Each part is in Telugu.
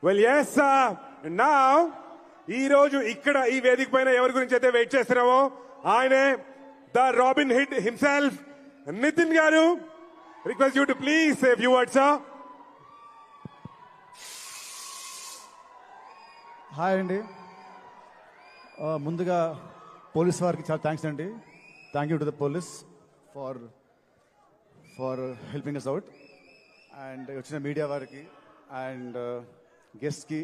వెల్ ఎస్ నా ఈ రోజు ఇక్కడ ఈ వేదిక పైన ఎవరి గురించి అయితే వెయిట్ చేస్తున్నామో ఆయనే the Robinhood himself Nithiin garu. Request you to please say few words. Hi అండి. ముందుగా పోలీస్ వారికి చాలా థ్యాంక్స్ అండి. Thank you to the police for helping us out. And వచ్చిన మీడియా వారికి అండ్ గెస్ట్కి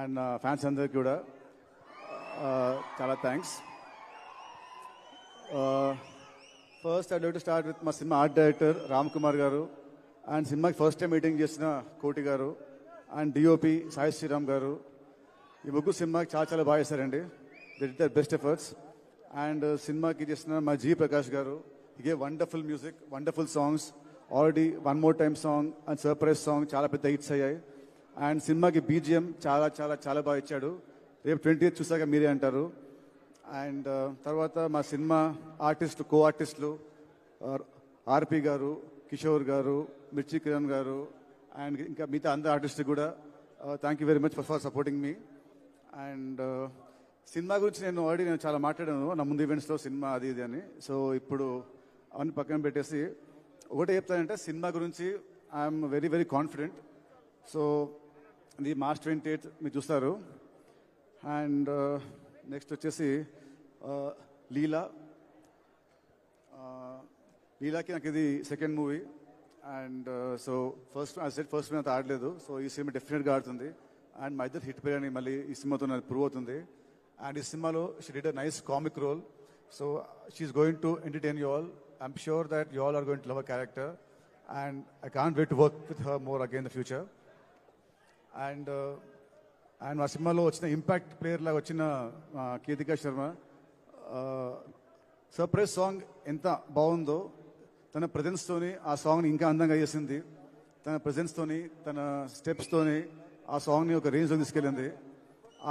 అండ్ ఫ్యాన్స్ అందరికి కూడా చాలా thanks. First I like to start with మా cinema art director Ram Kumar garu and సినిమాకి ఫస్ట్ టైం మీటింగ్ చేసిన కోటి గారు అండ్ డిఓపి సాయి శ్రీరామ్ గారు. ఈ ముగ్గురు సినిమాకి చాలా చాలా బాగా చేశారండి. They did there best efforts. And సినిమాకి చేసిన మా జీ ప్రకాష్ గారు, హి gave wonderful music, wonderful songs. Already one more time song and surprise song చాలా పెద్ద హిట్స్ అయ్యాయి. అండ్ సినిమాకి బీజిఎం చాలా చాలా చాలా బాగా ఇచ్చాడు. రేపు 20th చూసాక మీరే అంటారు. అండ్ తర్వాత మా సినిమా ఆర్టిస్టులు, కో ఆర్టిస్టులు ఆర్పి గారు, కిషోర్ గారు, మిర్చి కిరణ్ గారు అండ్ ఇంకా మిగతా అందరు ఆర్టిస్టులు కూడా thank you very much for supporting me. And cinema గురించి నేను చాలా మాట్లాడాను నా ముందు ఈవెంట్స్లో, సినిమా అది ఇది అని. సో ఇప్పుడు అవన్నీ పక్కన పెట్టేసి ఒకటే చెప్తానంటే సినిమా గురించి I'm very very confident. So ఇది March 28 మీరు చూస్తారు. అండ్ నెక్స్ట్ వచ్చేసి లీలాకి నాకు ఇది second movie. And so first అంత ఆడలేదు. సో ఈ సినిమా డెఫినెట్గా ఆడుతుంది. అండ్ మా ఇద్దరు హిట్ పేరు మళ్ళీ ఈ సినిమాతో నాకు ప్రూవ్ అవుతుంది. అండ్ ఈ సినిమాలో she did a nice comic role. So she's going to entertain you all. I'm sure that you all are going to love a character. And I can't wait to work with her more again in the future. And మా సినిమాలో వచ్చిన ఇంపాక్ట్ ప్లేయర్ లాగా వచ్చిన కీర్తికా శర్మ సర్ప్రైజ్ సాంగ్ ఎంత బాగుందో, తన ప్రజెన్స్తోని ఆ సాంగ్ని ఇంకా అందంగా చేసింది. తన ప్రజెన్స్తోని, తన స్టెప్స్తోని ఆ సాంగ్ని ఒక రేంజ్లో తీసుకెళ్ళింది.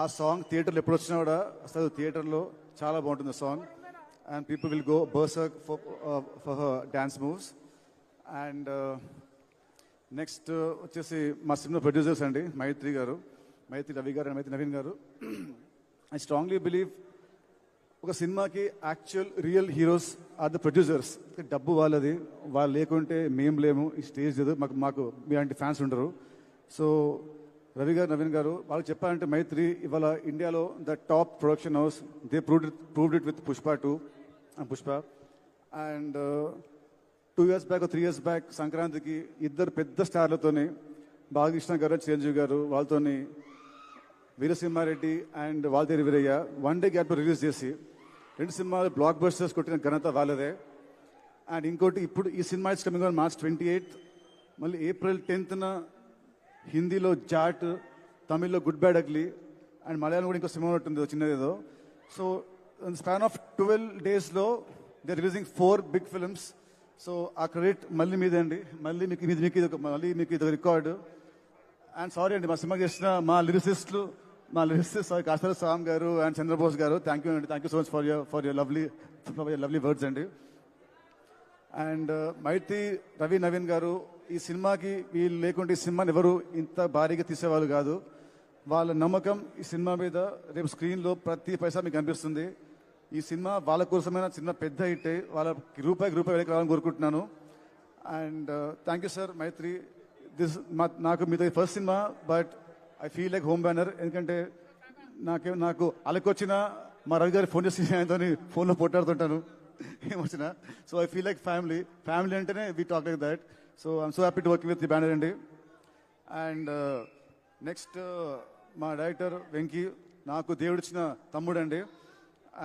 ఆ సాంగ్ థియేటర్లో ఎప్పుడు వచ్చినా కూడా అసలు థియేటర్లో చాలా బాగుంటుంది song. And people will go berserk for her dance moves. And next వచ్చేసి మా సినిమా ప్రొడ్యూసర్స్ అండి, మైత్రి గారు, మైత్రి రవి గారు అండ్ మైత్రి నవీన్ గారు. ఐ స్ట్రాంగ్లీ బిలీవ్ ఒక సినిమాకి actual real heroes are the producers. డబ్బు వాళ్ళది, వాళ్ళు లేకుంటే మేము లేము, ఈ స్టేజ్ లేదు, మాకు మీలాంటి ఫ్యాన్స్ ఉండరు. సో రవి గారు, నవీన్ గారు వాళ్ళు చెప్పాలంటే మైత్రి ఇవాళ ఇండియాలో the top production house. They proved it with Pushpa 2 and Pushpa. And 2 years back 3 years back సంక్రాంతికి ఇద్దరు పెద్ద స్టార్లతోని, బాలకృష్ణ గారు, చిరంజీవి గారు, వాళ్ళతోని Veera Simha Reddy and Waltair Veerayya one day gap release చేసి 2 సినిమాలు బ్లాక్ బస్టర్స్ కొట్టిన ఘనత వాళ్ళదే. అండ్ ఇంకోటి ఇప్పుడు ఈ cinema is coming on March 28. మళ్ళీ April 10th హిందీలో జాట్, తమిళ్లో Good Bad Ugly and Malayalam కూడా ఇంకో సినిమా ఉంటుంది చిన్నదేదో. సో స్పాన్ ఆఫ్ 12 daysలో they releasing 4 big films. So ఆ క్రెడిట్ మళ్ళీ మీదే అండి. మళ్ళీ మీకు ఇది రికార్డు. అండ్ సారీ అండి, మా సినిమా చేసిన మా లిరిసిస్ట్ కాస్తల సామ్ గారు అండ్ చంద్రబోస్ గారు, థ్యాంక్ యూ అండి. Thank you so much for your lovely words అండి. అండ్ మైత్రి రవి నవీన్ గారు, ఈ సినిమాకి వీళ్ళు లేకుంటే ఈ సినిమాని ఎవరు ఇంత భారీగా తీసేవాళ్ళు కాదు. వాళ్ళ నమ్మకం ఈ సినిమా మీద రేపు స్క్రీన్లో ప్రతి పైసా మీకు కనిపిస్తుంది. ఈ సినిమా వాళ్ళ కోసమైన సినిమా పెద్ద హిట్ అయ్యి వాళ్ళకి రూపాయికి వెనక్కి రావాలని కోరుకుంటున్నాను. అండ్ థ్యాంక్ యూ సార్ మైత్రి. నాకు మీతో first cinema, but I feel like home banner. ఎందుకంటే నాకు అలకొచ్చిన మా రవి గారి ఫోన్ చేసి ఆయనతో ఫోన్లో పోట్లాడుతుంటాను ఏమొచ్చినా. So I feel like family అంటేనే we talk like that. So I'm so happy to work with the banner అండి. అండ్ నెక్స్ట్ మా డైరెక్టర్ వెంకీ, నాకు దేవుడిచ్చిన తమ్ముడు అండి.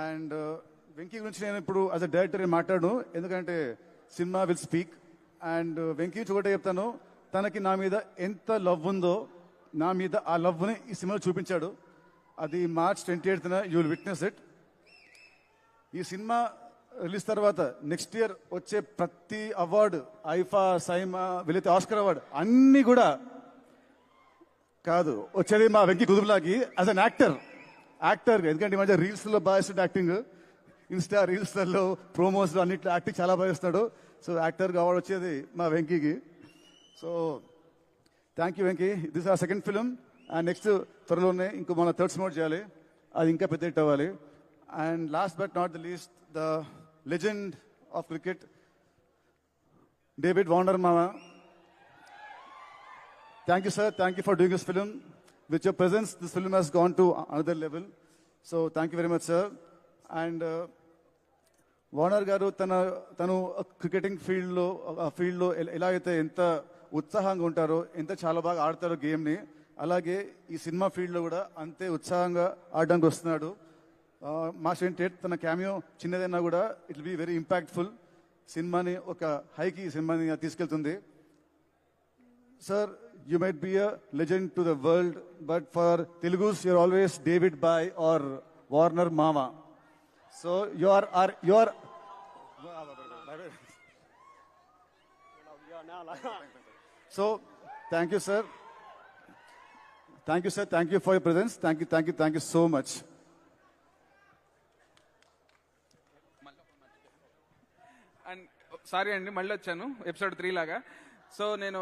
అండ్ వెంకీ గురించి నేను ఇప్పుడు యాజ్ అ డైరెక్టర్ మాట్లాడను, ఎందుకంటే cinema will speak. And Venky గురించి ఒకటే చెప్తాను, తనకి నా మీద ఎంత లవ్ ఉందో, నా మీద ఆ లవ్ని ఈ సినిమాలో చూపించాడు. అది March 28th you will witness it. ఈ సినిమా రిలీజ్ తర్వాత నెక్స్ట్ ఇయర్ వచ్చే ప్రతి అవార్డు, ఐఫా, సైమా, వీలైతే ఆస్కర్ అవార్డు అన్నీ కూడా కాదు, వచ్చేది మా వెంకీ కుదురులాకి యాజ్ అన్ యాక్టర్. ఎందుకంటే ఈ మధ్య రీల్స్లో బాగా ఇస్తాడు యాక్టింగ్, ఇన్స్టా రీల్స్లలో, ప్రోమోస్లో అన్నిట్లో యాక్టింగ్ చాలా బాగా ఇస్తాడు. సో యాక్టర్గా అవార్డు వచ్చేది మా వెంకీకి. So thank you Venky. This are second film and next త్వరలోనే ఇంకో మన థర్డ్ సినిమా చేయాలి, అది ఇంకా పెద్ద హిట్ అవ్వాలి. And last but not the least, the legend of cricket David Warner మామ. Thank you, sir. Thank you for doing this film. With your presence, this film has gone to another level. So, thank you very much, sir. And Warner గారు తను క్రికెటింగ్ ఫీల్డ్లో ఎలా అయితే ఎంత ఉత్సాహంగా ఉంటారో, ఎంత చాలా బాగా ఆడతారో గేమ్ని, అలాగే ఈ సినిమా ఫీల్డ్లో కూడా అంతే ఉత్సాహంగా ఆడడానికి వస్తున్నాడు. మాస్టర్ ఏంటంటే తన క్యామియో చిన్నదైనా కూడా it will be very impactful. సినిమాని ఒక హైకి సినిమాని తీసుకెళ్తుంది. Sir, you might be a legend to the world, but for Telugus, you're always David Bhai or Warner Mama. So you are. So thank you, sir. Thank you, sir. Thank you for your presence. Thank you so much. And sorry అండి, మళ్ళీ వచ్చాను ఎపిసోడ్ 3 లాగా. సో నేను